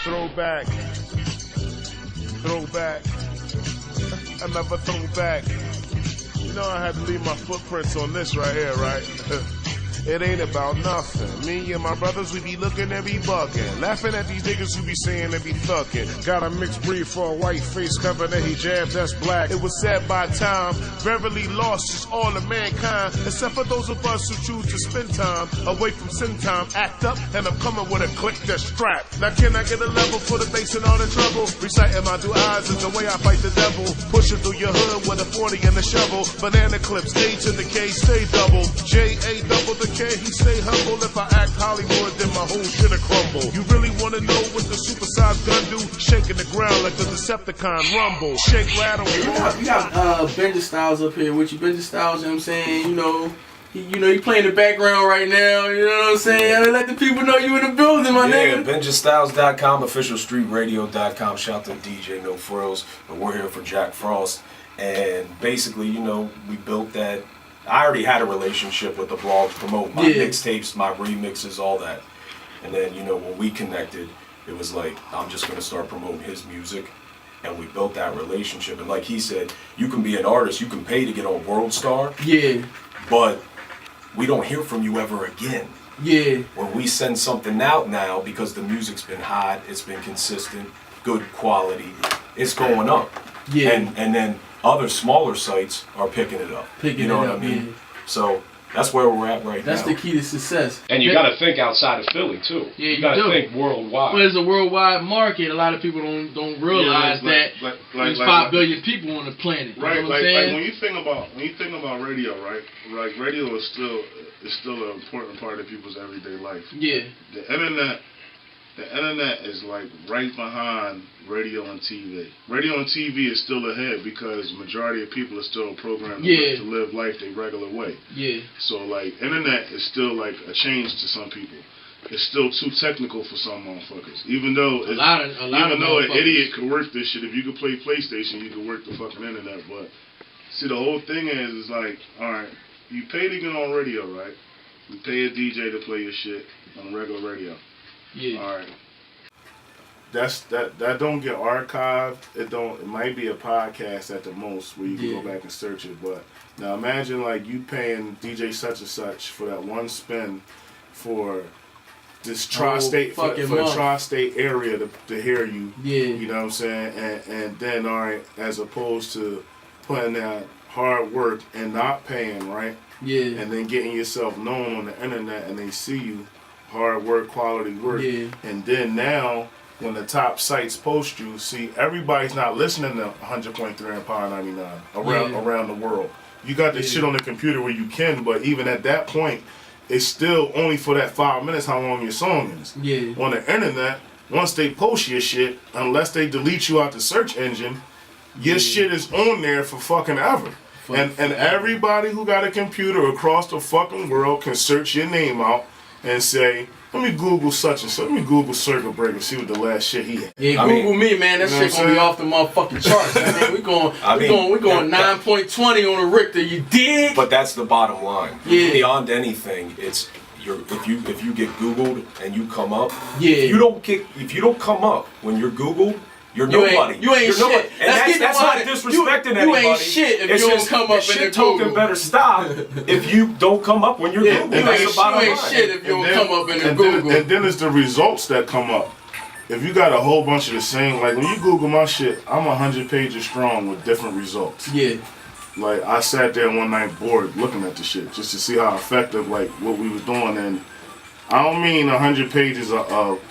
Throwback. Another throwback. You know I had to leave my footprints on this right here, right? It ain't about nothing. Me and my brothers, we be looking and be bugging. Laughing at these niggas who be saying they be thugging. Got a mixed breed for a white face cover that he jabbed, that's black. It was said by time, verily lost is all of mankind. Except for those of us who choose to spend time away from sin time. Act up, and I'm coming with a click that's strapped. Now can I get a level for the bass and all the trouble? Reciting my two eyes is the way I fight the devil. Pushing through your hood with a 40 and a shovel. Banana clips, A to the K, stay double. J-A double the K, he stay humble. If I act Hollywood, then my whole shit'll crumble. You really wanna know what the supersized gun do? Shaking the ground like the Decepticon rumble. Shake, rattle, we got Benja Styles up here with you. Benja Styles, you know what I'm saying? You playing the background right now, you know what I'm saying? Let the people know you in the building, my nigga. BenjaStyles.com, officialstreetradio.com. Shout to DJ No Frills. But we're here for Jack Frost. And basically, we built that. I already had a relationship with the blogs, promote my mixtapes, my remixes, all that. And then, when we connected, it was like, I'm just going to start promoting his music. And we built that relationship. And like he said, you can be an artist, you can pay to get on World Star. Yeah. But we don't hear from you ever again. Yeah. When we send something out now, because the music's been hot, it's been consistent, good quality, it's going up. Yeah. And then other smaller sites are picking it up. You know what I mean? Yeah. So that's where we're at right now. That's the key to success. And you got to think outside of Philly too. Yeah, you got to think worldwide. Well, it's a worldwide market. A lot of people don't realize that there's 5 billion people on the planet. Right, you know like saying? when you think about radio, right? Like radio is still an important part of people's everyday life. Yeah. The internet is like right behind radio and TV. Radio and TV is still ahead because majority of people are still programmed to live life their regular way. Yeah. So like internet is still like a change to some people. It's still too technical for some motherfuckers. Even though an idiot could work this shit, if you could play PlayStation, you could work the fucking internet. But see, the whole thing is like, all right, you pay to get on radio, right? You pay a DJ to play your shit on regular radio. Yeah. All right. That don't get archived. It might be a podcast at the most where you can go back and search it. But now imagine like you paying DJ such and such for that one spin for this tri-state for the tri-state area to hear you. Yeah. You know what I'm saying? And then all right, as opposed to putting that hard work and not paying, right? Yeah. And then getting yourself known on the internet and they see you. Hard work, quality work, and then now when the top sites post you, see everybody's not listening to 100.3 and Power 99 around the world. You got this shit on the computer where you can, but even at that point, it's still only for that 5 minutes how long your song is. Yeah. On the internet, once they post your shit, unless they delete you out the search engine, your shit is on there for fucking ever. And everybody who got a computer across the fucking world can search your name out and say, let me Google such and such. Let me Google Circuit Breaker, see what the last shit he had. Yeah, Google me, man. That shit gonna be off the motherfucking charts. Man. We going 9.20 on the Richter. You dig? But that's the bottom line. Yeah. Beyond anything, it's if you get Googled and you come up. Yeah. If you don't come up when you're Googled. You're nobody. You ain't shit. And that's not disrespecting anybody. You ain't shit if you don't come up in the Google. Shit better stop if you don't come up when you're Googled. You ain't shit if you don't come up in the Google. And then it's the results that come up. If you got a whole bunch of the same, like when you Google my shit, I'm 100 pages strong with different results. Yeah. Like I sat there one night bored looking at the shit just to see how effective like what we was doing. And I don't mean 100 pages of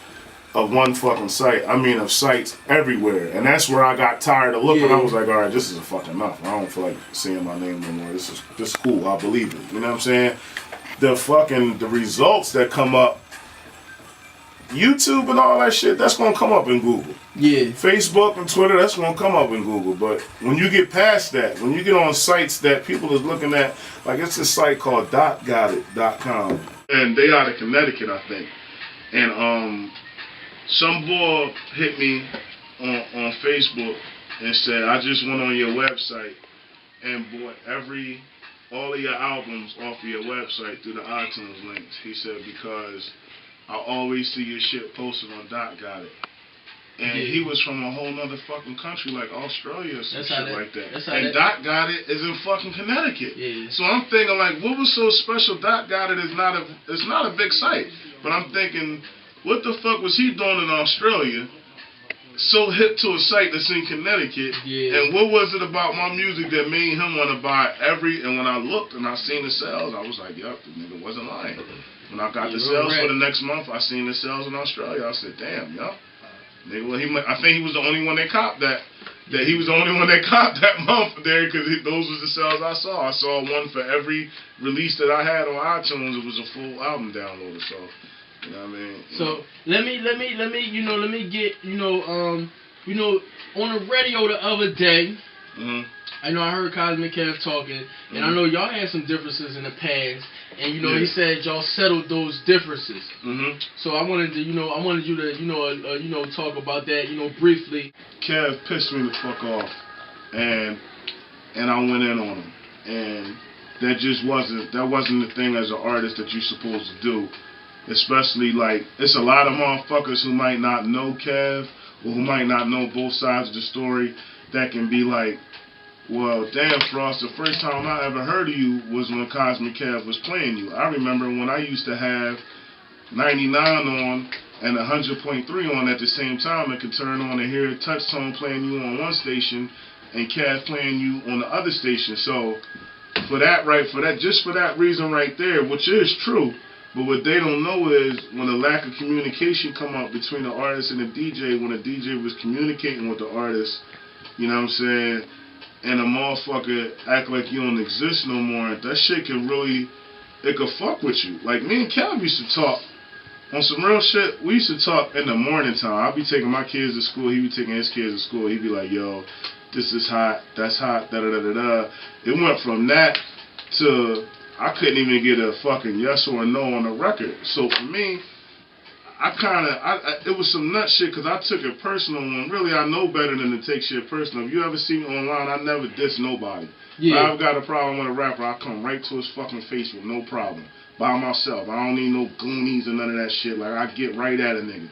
one fucking site. I mean of sites everywhere. And that's where I got tired of looking. I was like, all right, this is fucking enough. I don't feel like seeing my name no more. This is cool. I believe it. You know what I'm saying? The results that come up, YouTube and all that shit, that's gonna come up in Google. Yeah. Facebook and Twitter, that's gonna come up in Google. But when you get past that, when you get on sites that people is looking at, like it's a site called .gotit.com. And they out of Connecticut, I think. And some boy hit me on Facebook and said, I just went on your website and bought all of your albums off of your website through the iTunes links. He said, because I always see your shit posted on Dot Got It. And he was from a whole nother fucking country like Australia or some shit like that. And Dot Got It is in fucking Connecticut. Yeah. So I'm thinking like, what was so special? Dot Got It is not a big site. But I'm thinking, what the fuck was he doing in Australia? So hip to a site that's in Connecticut. Yeah. And what was it about my music that made him want to buy and when I looked and I seen the sales, I was like, yup, the nigga wasn't lying. When I got the sales for the next month, I seen the sales in Australia. I said, damn, yup. Nigga, well, I think he was the only one that copped that. That he was the only one that copped that month there because those was the sales I saw. I saw one for every release that I had on iTunes. It was a full album downloaded. So, you know what I mean? So let me get on the radio the other day. I know I heard Cosmic Kev talking, and I know y'all had some differences in the past, and he said y'all settled those differences. So I wanted you to talk about that, briefly. Kev pissed me the fuck off, and I went in on him, and that wasn't the thing as an artist that you're supposed to do, especially like it's a lot of motherfuckers who might not know Kev or who might not know both sides of the story that can be like, well, damn, Frost, the first time I ever heard of you was when Cosmic Kev was playing you. I remember when I used to have 99 on and 100.3 on at the same time. I could turn on and hear Touch Tone playing you on one station and Kev playing you on the other station. So for that reason right there, which is true, but what they don't know is when the lack of communication come up between the artist and the DJ, when the DJ was communicating with the artist, you know what I'm saying, and a motherfucker act like you don't exist no more, that shit can really, it could fuck with you. Like, me and Kev used to talk on some real shit. We used to talk in the morning time. I'd be taking my kids to school, he'd be taking his kids to school. He'd be like, yo, this is hot, that's hot, da-da-da-da-da. It went from that to I couldn't even get a fucking yes or a no on the record. So for me, it was some nut shit because I took it personal. And really, I know better than to take shit personal. If you ever see me online, I never diss nobody. Yeah. If I've got a problem with a rapper, I come right to his fucking face with no problem. By myself. I don't need no goonies or none of that shit. Like, I get right at a nigga.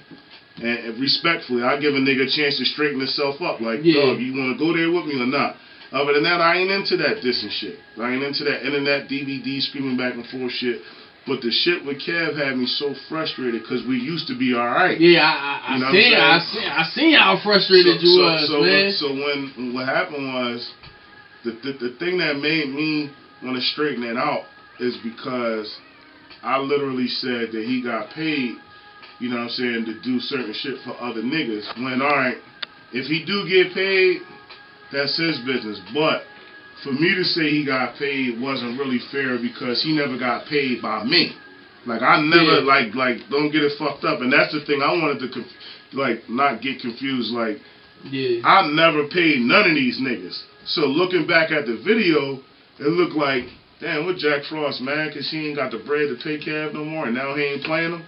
And respectfully, I give a nigga a chance to straighten himself up. Like, dog, you want to go there with me or not? Other than that, I ain't into that dissing shit. I ain't into that internet DVD screaming back and forth shit. But the shit with Kev had me so frustrated because we used to be alright. Yeah, I seen how frustrated you was, man. So when what happened was, the thing that made me want to straighten it out is because I literally said that he got paid, you know what I'm saying, to do certain shit for other niggas. When, alright, if he do get paid, that's his business. But for me to say he got paid wasn't really fair because he never got paid by me. Like, I never, like, don't get it fucked up. And that's the thing I wanted to, not get confused. Like, I never paid none of these niggas. So looking back at the video, it looked like, damn, what Jack Frost, man, because he ain't got the bread to pay Kev no more, and now he ain't playing him.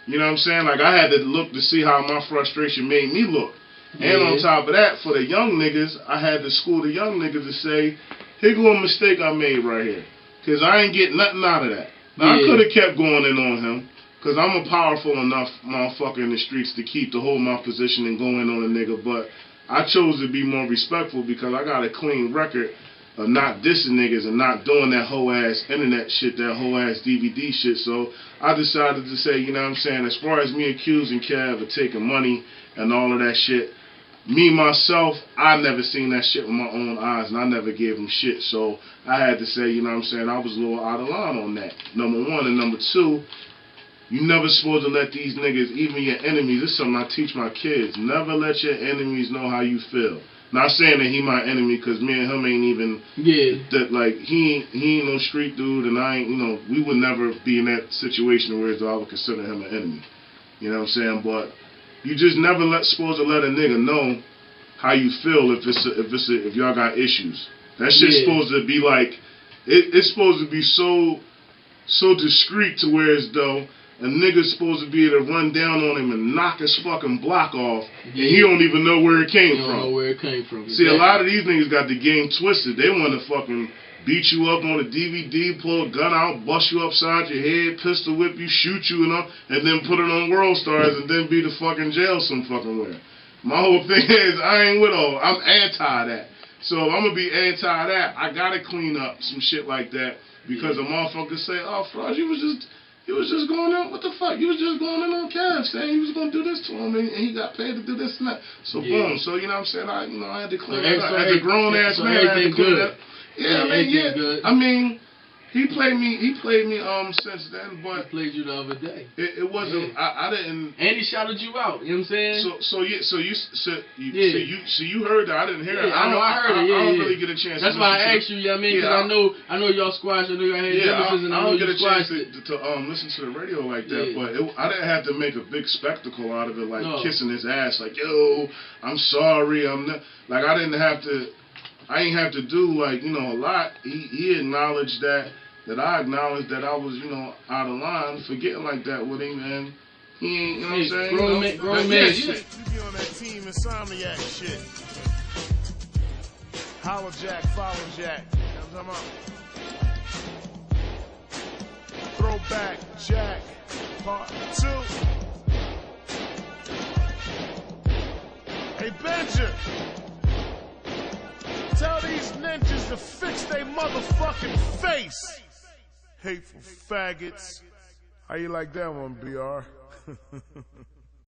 You know what I'm saying? Like, I had to look to see how my frustration made me look. And on top of that, for the young niggas, I had to school the young niggas to say, here go a mistake I made right here. Because I ain't getting nothing out of that. Now, I could have kept going in on him, because I'm a powerful enough motherfucker in the streets to hold my position and go in on a nigga, but I chose to be more respectful because I got a clean record of not dissing niggas and not doing that whole ass internet shit, that whole ass DVD shit. So I decided to say, you know what I'm saying, as far as me accusing Kev of taking money and all of that shit, me, myself, I never seen that shit with my own eyes, and I never gave him shit. So I had to say, you know what I'm saying, I was a little out of line on that, number one. And number two, you never supposed to let these niggas, even your enemies, this is something I teach my kids, never let your enemies know how you feel. Not saying that he my enemy, because me and him ain't even, that, like, he ain't no street dude, and I ain't, you know, we would never be in that situation where I would consider him an enemy. You know what I'm saying? But you just never supposed to let a nigga know how you feel if y'all got issues. That shit's supposed to be like, it's supposed to be so discreet to where as though a nigga's supposed to be able to run down on him and knock his fucking block off, and he don't even know where it came from. Know where it came from. See, a lot of these niggas got the game twisted. They want to fucking beat you up on a DVD, pull a gun out, bust you upside your head, pistol whip you, shoot you, and then put it on World Stars and then be the fucking jail some fucking where. My whole thing is, I ain't with all. I'm anti that. So if I'm gonna be anti that, I gotta clean up some shit like that because a motherfucker say, "Oh, Frost, you was just going in. What the fuck? You was just going in on Kev saying you was gonna do this to him, and he got paid to do this and that." So boom. So you know what I'm saying? I had to clean that up. As a grown ass man, I had to clean that up. Yeah, I mean, yeah. I mean, he played me since then, but he played you the other day. It wasn't. Yeah. I didn't. And he shouted you out. You know what I'm saying? So you heard that. I didn't hear it. I know. I heard it. Yeah, I don't really get a chance. That's why I asked you. You know what I mean? Because I know y'all squashed. I know y'all had differences, and I know you squashed it. To listen to the radio like that, but I didn't have to make a big spectacle out of it, like kissing his ass, like yo, I'm sorry, I'm not. Like I didn't have to. I ain't have to do like a lot. He acknowledged that I acknowledged that I was out of line for getting like that with him, and he ain't. You know what I'm saying? Grown man shit. You be on that Team Insomniac shit. Holla Jack, follow Jack. You know what I'm talking about? Throwback Jack, part 2. Hey Benja, tell these ninjas to fix their motherfucking face. Hateful faggots. How you like that one, BR?